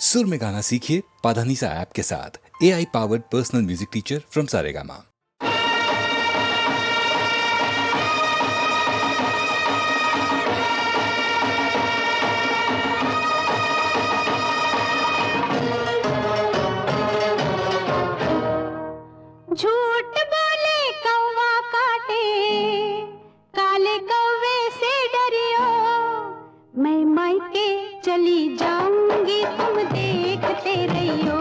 सुर में गाना सीखिए पाधानीसा ऐप के साथ। AI powered personal music teacher from Saregama. झूठ बोले कौवा काटे, काले कौवे से डरियो। मैं मायके चली जाऊंगी तुम देखते रहियो।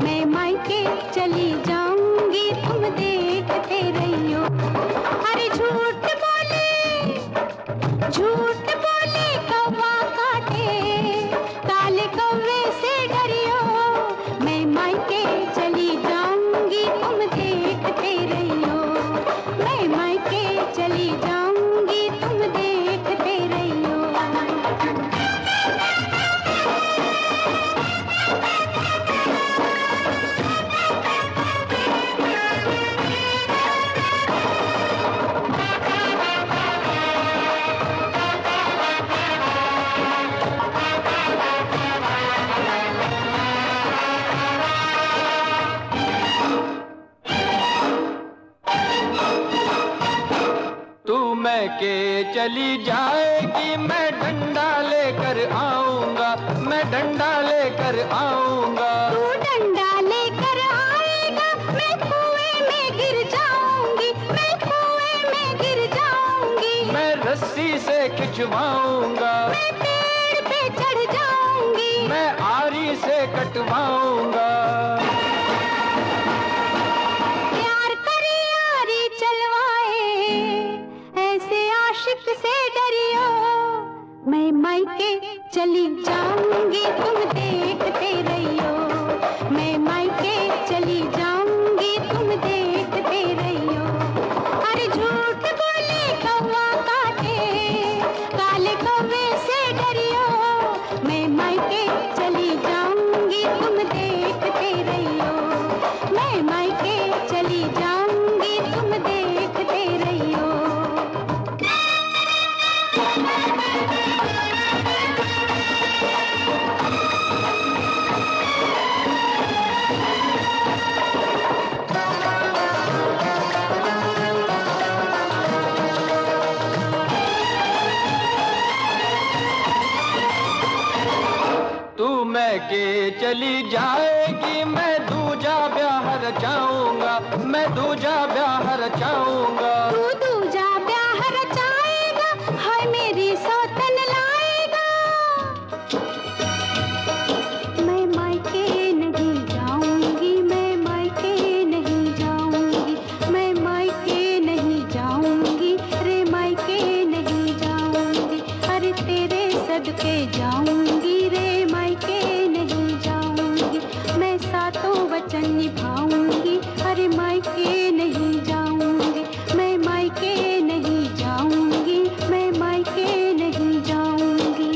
मैं मायके चली जाऊंगी तुम देखते रहियो। अरे झूठ बोले कौवा काटे, काले कौवे से डरियो। मैं मायके चली जाऊंगी तुम देखते रहियो। मैं मायके चली जाऊंगी तुम देखते रहियो। के चली जाएगी, मैं डंडा लेकर आऊंगा, मैं डंडा लेकर आऊंगा। तू डंडा लेकर आएगा, मैं कुएं में गिर जाऊंगी, मैं कुएं में गिर जाऊंगी। मैं रस्सी से खिंचवाऊंगा, मैं पेड़ पे चढ़ जाऊंगी, मैं आरी से कटवाऊंगा। आशिक से डरियो। मैं मायके चली जाऊंगी तुम देखते रहियो। मैं मायके चली जाऊंगी तुम देखते रहियो। अरे झूठ बोले कौवा काटे, काले कौवे से डरियो। मैं मायके चली जाऊंगी तुम देखते रहियो। मैं मायके चली जाऊंगी तुम देखते रहियो। के चली जाएगी, मैं दूजा ब्याह रचाऊंगा, मैं दूजा ब्याह रचाऊंगा। तू दूजा ब्याह रचाएगा, हाय मेरी सौतन लाएगा। मैं मायके नहीं जाऊंगी, मैं मायके नहीं जाऊंगी, मैं मायके नहीं जाऊंगी, रे मायके नहीं जाऊंगी। अरे तेरे सदके जाऊंगी, रे मायके सातों वचन निभाऊंगी। अरे मायके नहीं जाऊंगी, मैं मायके नहीं जाऊंगी, मैं मायके नहीं जाऊंगी।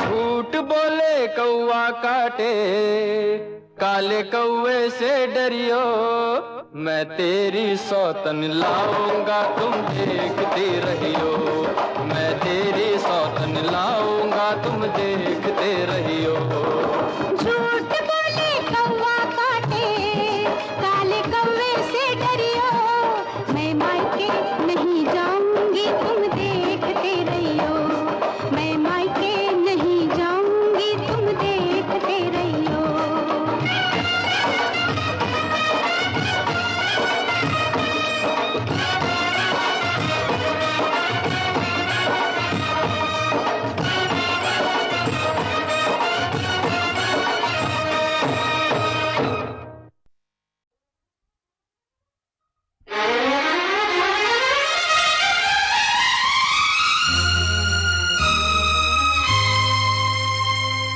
झूठ बोले कौवा काटे, काले कौवे से डरियो। मैं तेरी सौतन लाऊंगा तुम देखते रहियो। मैं तेरी सौतन लाऊंगा तुम देखते रहियो। झूठ बोले कौवा काटे, काले कौवे से डरियो। मैं मायके नहीं जाऊंगी तुम देखते रहियो। मैं मायके नहीं जाऊंगी तुम देखते रहियो।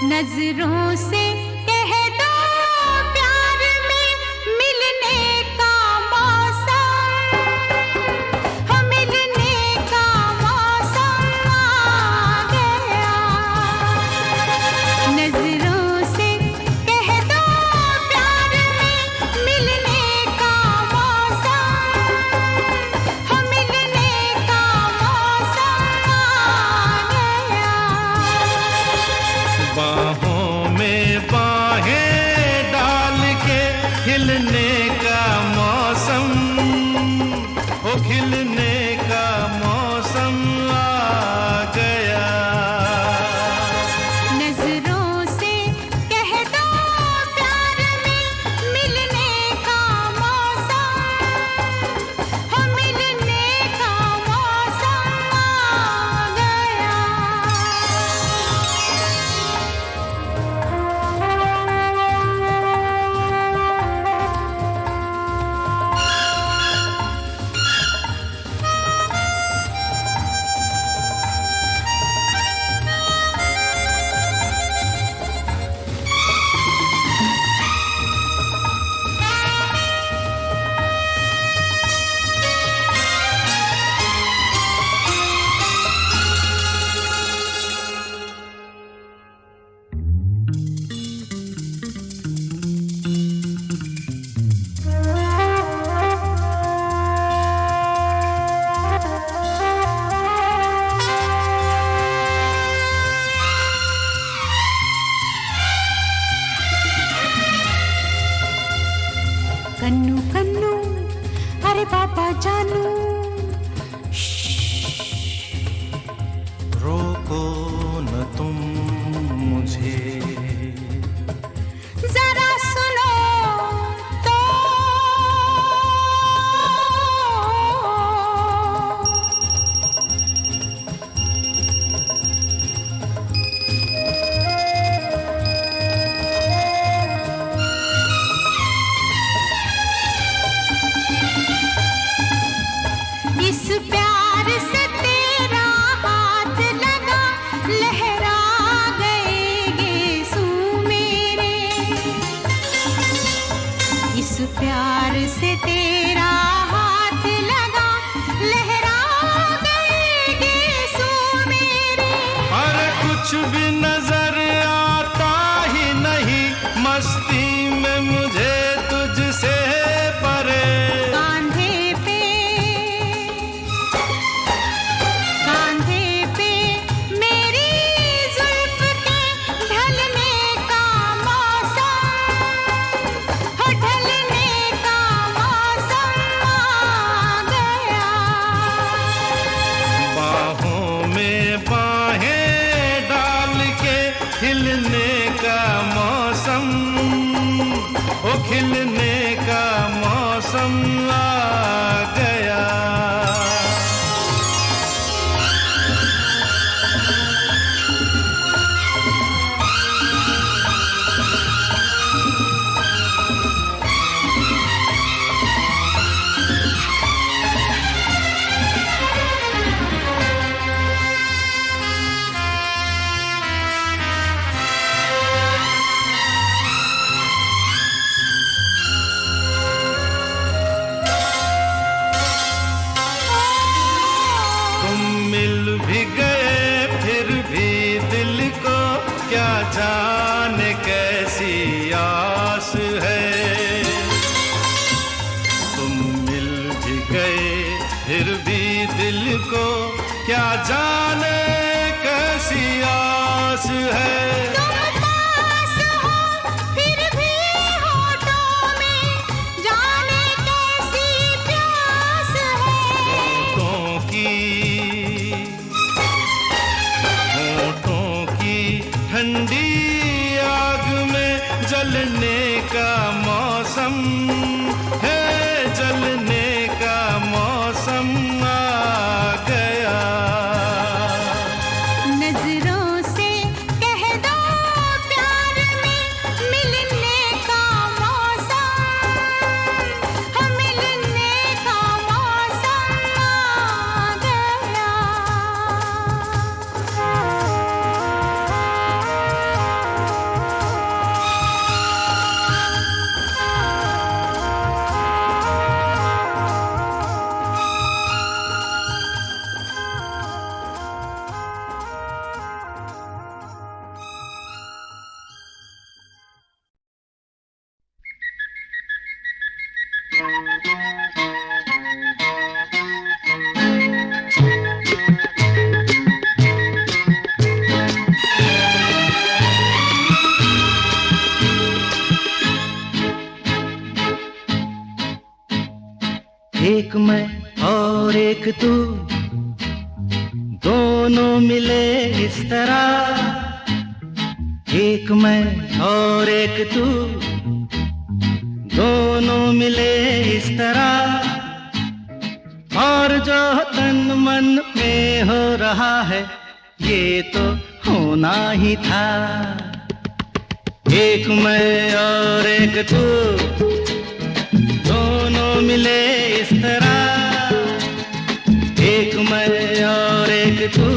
नजरों से कह दो प्यार में मिलने का मौसम, हो मिलने का मौसम आ गया। नजरों से कह दो प्यार में मिलने का मौसम, हो मिलने का मौसम आ गया। खिलने का मौसम, ओ खिलने का मौसम आ गया। नजरों से कह दो प्यार में मिलने का मौसम, हो मिलने का मौसम आ गया। कन्नू कन्नू अरे बाबा जानू, रोको न तुम मुझे, जरा सुनो तो। इस प्यार से तेरा हाथ लगा, लहरा गए गेसू मेरे। इस प्यार से तेरा हाथ लगा, लहरा गए गेसू मेरे। अरे कुछ भी नजर आता ही नहीं, मस्ती में मुझे तुझसे परे। कांधे पे मेरी जुल्फ के ढलने का मौसम, हो ढलने का मौसम आ गया। बाहों में बाहें डाल के खिलने का मौसम, ओ खिलने का मौसम आ गया। तुम मिल भी गए फिर भी दिल को क्या जाने कैसी आस है। तुम मिल भी गए फिर भी दिल को क्या जाने कैसी आस है। तुम पास हो फिर भी होठों में जाने कैसी प्यास है। होठों की ठंडी आग में जलने का मौसम है, जलने का मौसम आ गया। नजरों से कह दो प्यार में मिलने का मौसम, हो मिलने का मौसम आ गया। एक मैं और एक तू, दोनों मिले इस तरह। एक मैं और एक तू, दोनों मिले इस तरह। और जो तन मन में हो रहा है ये तो होना ही था। एक मैं और एक तू, दोनों मिले इस तरह। एक मैं और एक तू,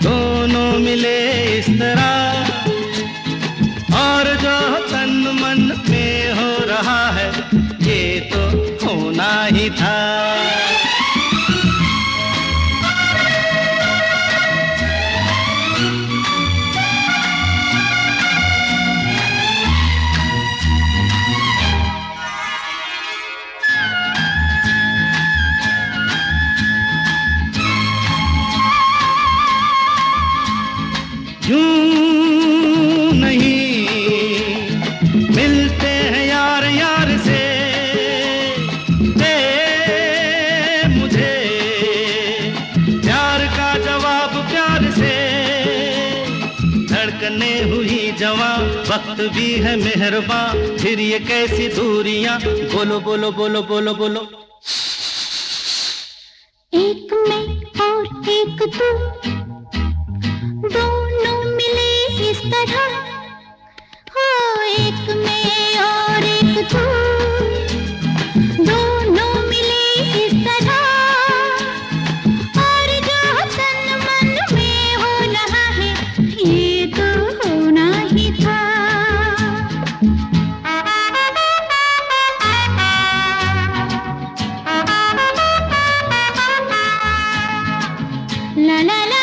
दोनों मिले इस तरह। और जो तन मन में हो रहा है ये तो होना ही था। यूं नहीं मिलते हैं यार यार से, दे मुझे प्यार का जवाब प्यार से। धड़कने हुई जवां, वक्त भी है मेहरबान, फिर ये कैसी दूरियां। बोलो बोलो बोलो बोलो बोलो। एक मैं और एक तू, दोनों मिले इस तरह। हो एक मैं और एक तू, दोनों मिले इस तरह। और जो तन मन में हो रहा है ये तो होना ही था। ला ला ला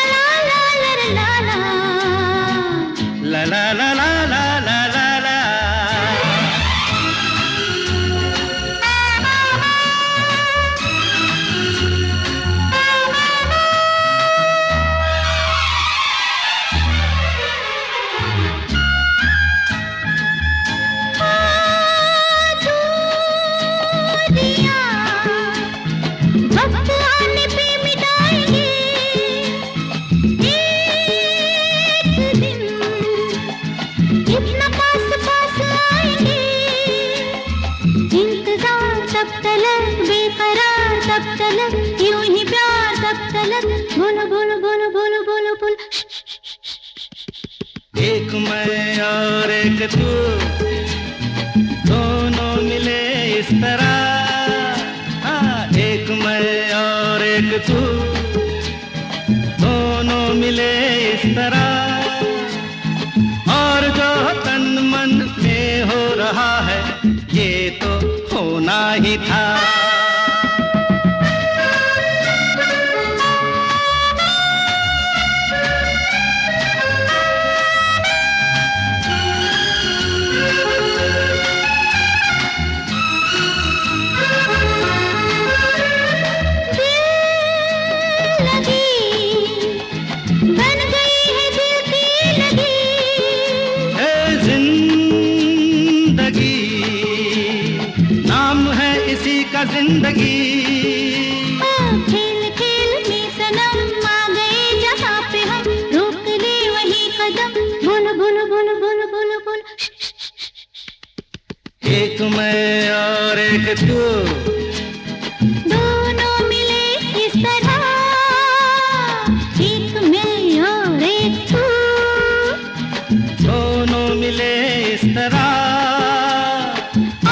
La la la la la la la la. वक्त आने पे मिटाएंगे एक दिन, इतना पास पास आएंगे। इंतजार तब तलक, बेकरार तब तलक, यूं ही प्यार तब तलक। बोलो बोलो बोलो बोलो बोलो बोलो। एक मैं और एक तू, दोनों मिले इस तरह। हाँ, एक मैं और एक तू, दोनों मिले इस तरह। और जो तन मन में हो रहा है ये तो होना ही था। बन गई है दिल की लगी, जिंदगी नाम है इसी का जिंदगी। खेल खेल में सनम आ गए जहाँ पे हम, रोक ले वही कदम। बोलो बोलो बोलो बोलो बोलो बोलो। एक मैं और एक तू, दोनों मिले इस तरह। एक मैं और एक तू, दोनों मिले इस तरह।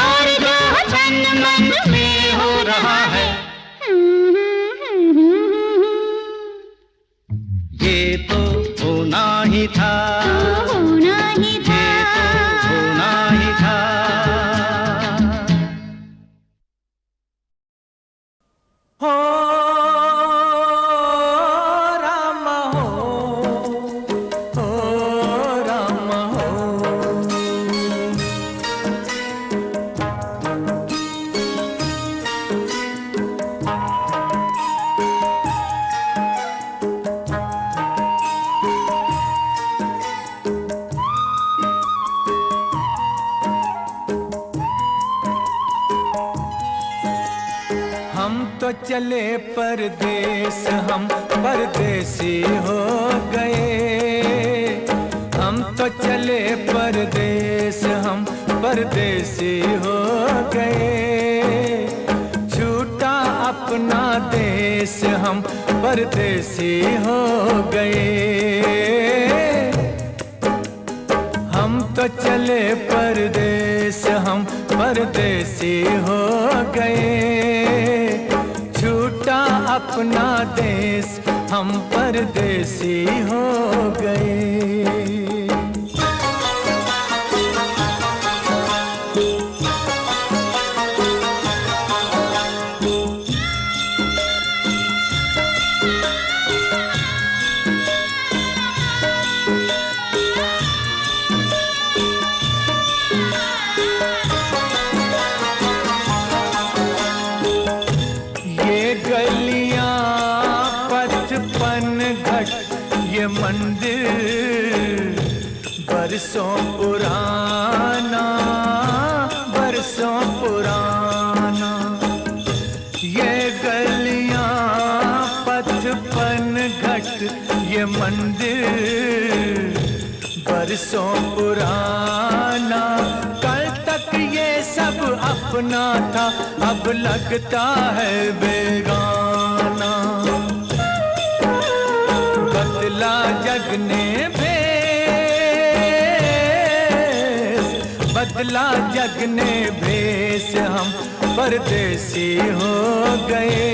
और जो तन मन में हो रहा है ये तो होना ही था। होना ही था। ये तो होना ही था। हो राम हो राम हो। चले परदेस हम परदेसी हो गए। हम तो चले परदेस हम परदेसी हो गए। छूटा अपना देश हम परदेसी हो गए। हम तो चले परदेस हम परदेसी हो गए। छूटा अपना देश हम परदेसी हो गए। ये मंदिर बरसों पुराना, बरसों पुराना। ये गलियां पचपन घट ये मंदिर बरसों पुराना। कल तक ये सब अपना था, अब लगता है बेगाना। बदला जग ने भेस, बदला जग ने भेस हम परदेसी हो गए।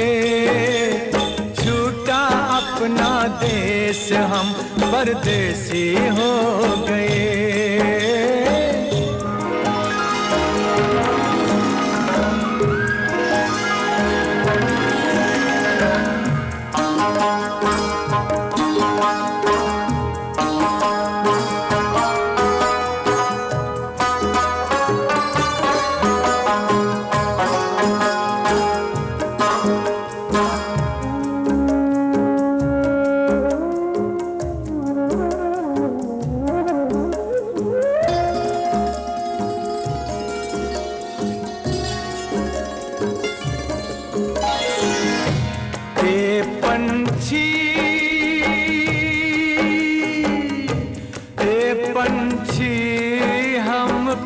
छूटा अपना देश हम परदेसी हो गए।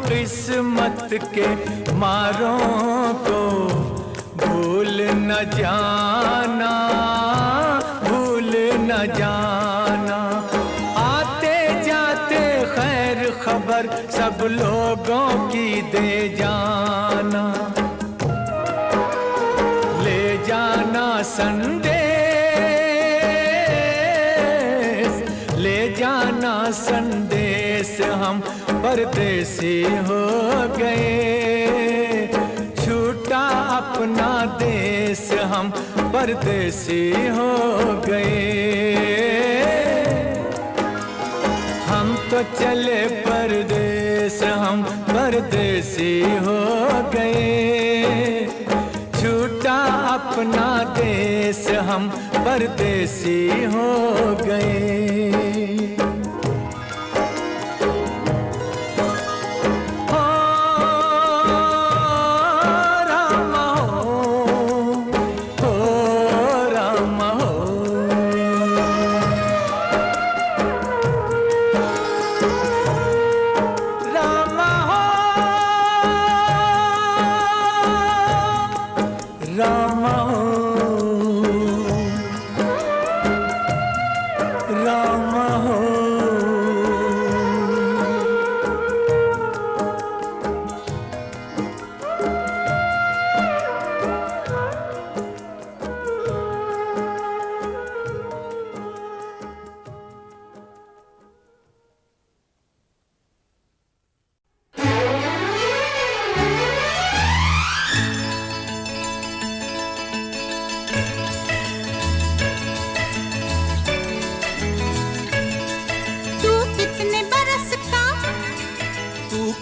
किस्मत के मारों को भूल न जाना, भूल न जाना। आते जाते खैर खबर सब लोगों की दे जाना। ले जाना संदेश, ले जाना संदेश हम परदेसी हो गए। छूटा अपना देश हम परदेसी हो गए। हम तो चले परदेस हम परदेसी हो गए। छूटा अपना देश हम परदेसी हो गए।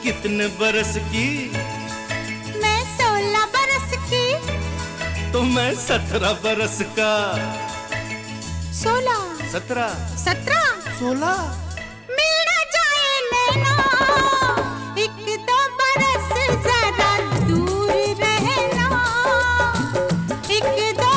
कितने बरस की? मैं 16 बरस की। तो मैं 17 बरस का। 16 17 17 16 मिल न जाए नैना, एक दो बरस जरा दूर रहना। एक दो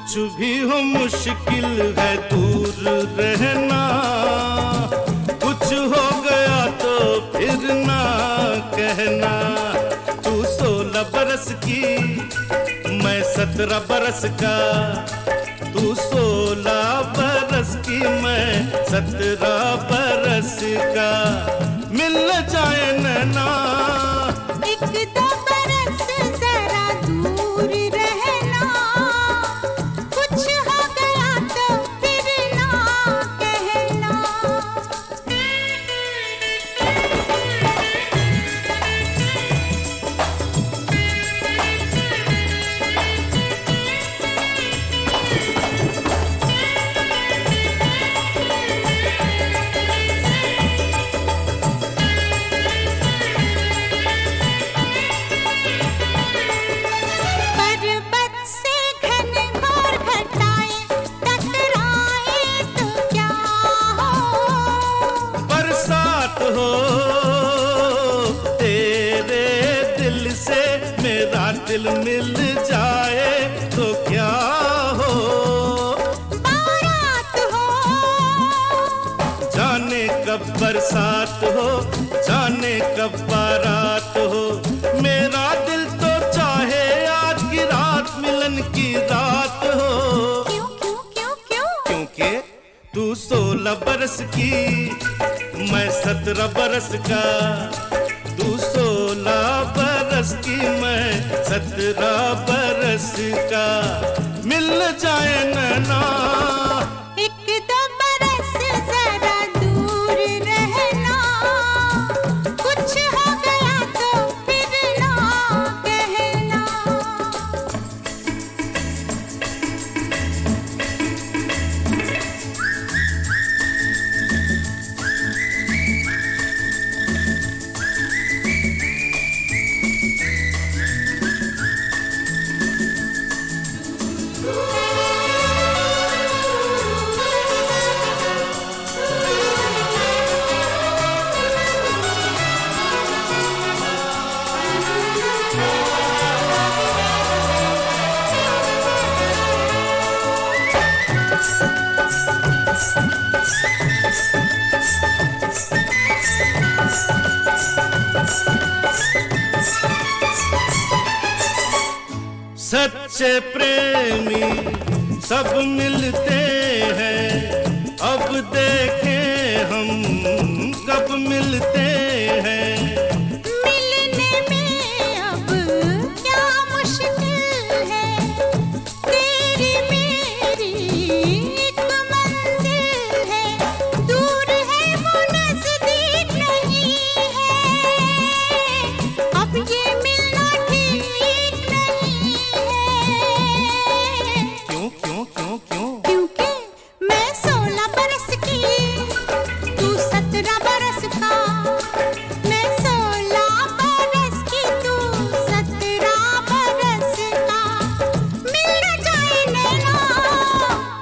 कुछ भी हो मुश्किल है दूर रहना, कुछ हो गया तो फिर ना कहना। तू 16 बरस की, मैं 17 बरस का, तू 16 बरस की, मैं 17 बरस का। मिलना जाए नैना, एक दो बरस जरा दूर रहना, कुछ हो गया तो फिर ना कहना। पर्वत से घनघोर घटाएं टकराए तो क्या हो। बरसात हो तेरे दिल से, मेरा दिल मिल जाए तो क्या हो। बारात हो जाने कब बरसात हो, जाने कब बारात हो। मेरा दिल तो चाहे आज की रात मिलन की रात हो। क्यों क्यों क्यों क्यों? क्योंकि तू 16 बरस की, मैं 17 बरस का। तू 16 बरस की, मैं 17 बरस का। मिल जाए नैना, एक दो बरस जरा दूर रहना, कुछ हो गया तो फिर ना कहना। सच्चे प्रेमी सब मिलते हैं, अब देखें हम कब मिलते हैं। मिलने में अब क्या मुश्किल है, तेरी मेरी एक मंजिल है। दूर है वो नजदीक नहीं है, अब ये मिलना ठीक नहीं है। क्यों क्यों क्यों क्यों? क्योंकि मैं 16 बरस की, तू 17 बरस का। मैं 16 बरस की, तू 17 बरस का। मिल जाए नैना,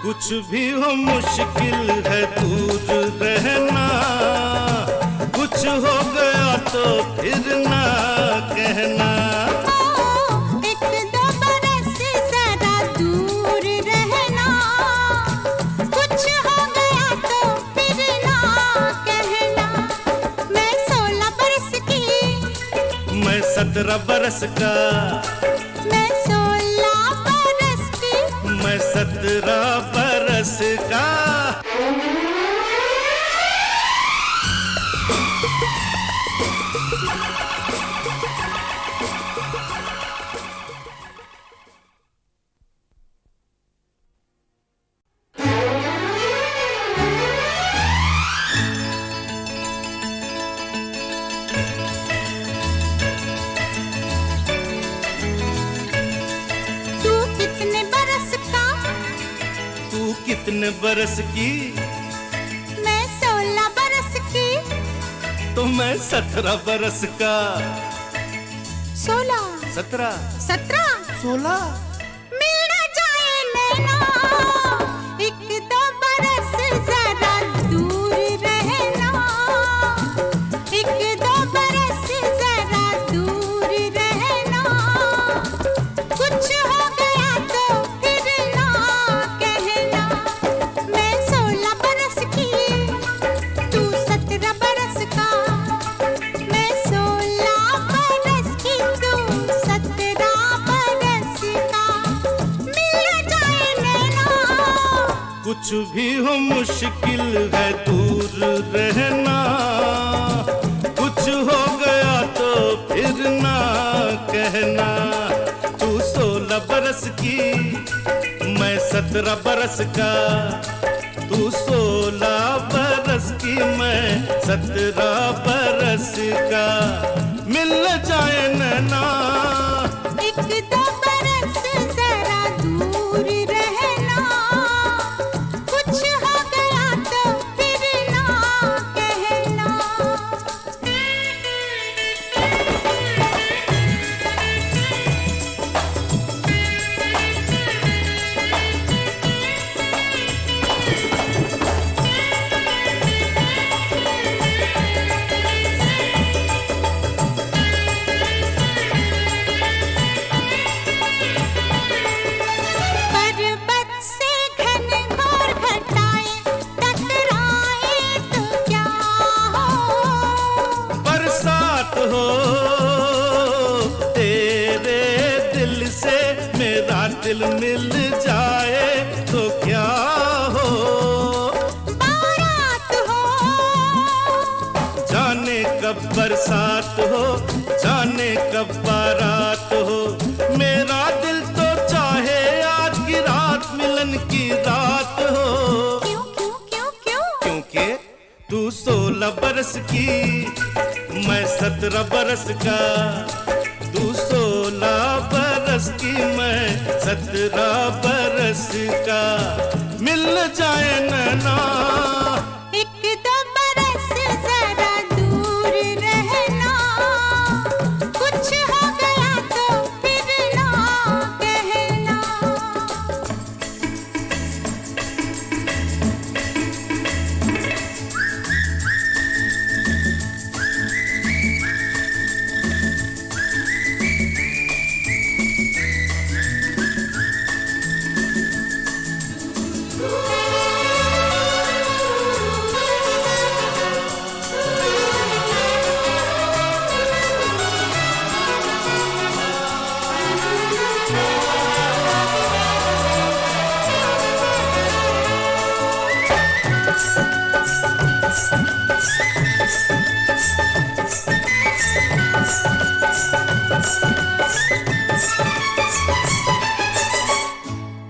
कुछ भी हो मुश्किल है दूर रहना, कुछ हो गया तो फिर ना कहना। एक दो बरस जरा दूर रहना, कुछ हो गया तो फिर ना कहना। मैं 16 बरस की, मैं 17 बरस का, मैं 16 बरस की। मैं 17 बरस का। तू कितने बरस का? तू कितने बरस की? मैं 16 बरस की। तो मैं 17 बरस का। 16 17 17 16 मिल ना जाए नैना, एक दो बरस जरा दूर रहना, एक दो बरस जरा दूर रहना। कुछ हो गया तो फिर ना कुछ भी हो मुश्किल है दूर रहना, कुछ हो गया तो फिर ना कहना। तू 16 बरस की, मैं 17 बरस का, तू 16 बरस की, मैं 17 बरस का। मिल जाए नैना एक दो बरस जरा दूर रहना, कुछ हो गया तो फिर ना कहना। पर्वत से घनघोर घटाएं टकराए तो क्या हो। बरसात हो तेरे दिल से, मेरा दिल मिल जाए तो क्या हो। बारात हो जाने कब बरसात हो, जाने कब बारात हो। मेरा दिल तो चाहे आज की रात मिलन की रात हो। क्यों क्यों क्यों क्यों? क्योंकि तू 16 बरस की, मैं 17 बरस का, तू 16 बरस की, मैं 17 बरस का। मिल जाए नैना एक दो बरस जरा दूर रहना, कुछ हो गया तो फिर ना कहना।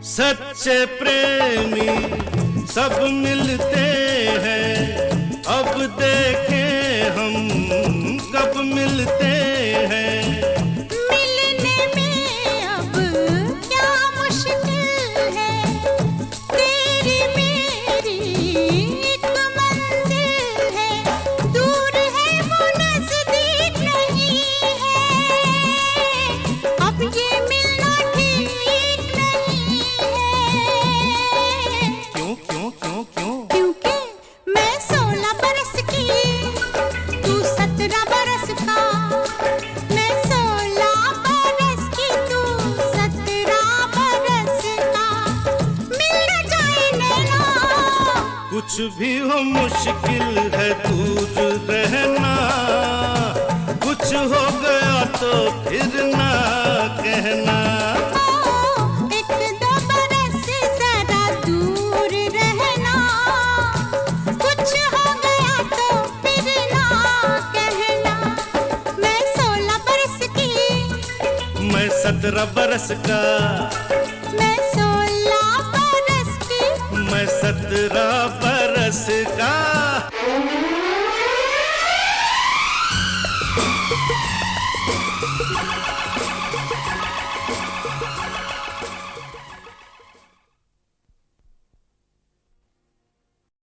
सच्चे प्रेमी सब मिलते हैं, अब देखें हम कब मिलते हैं। मिलने में अब क्या मुश्किल है, तेरी मेरी एक मंजिल है। दूर है वो नजदीक नहीं है, अब ये मिलना ठीक नहीं है। क्यों क्यों क्यों क्यों? क्योंकि मैं 16 बरस की, तू 17 बरस का। मैं 16 बरस की, तू 17 बरस का। मिल जाए नैना कुछ भी हो मुश्किल है दूर रहना, कुछ हो गया तो फिर ना कहना। एक दो बरस जरा दूर रहना, कुछ हो गया तो फिर ना कहना। मैं 16 बरस की, मैं 17 बरस का, मैं 16 बरस की। मैं 17 बरस का।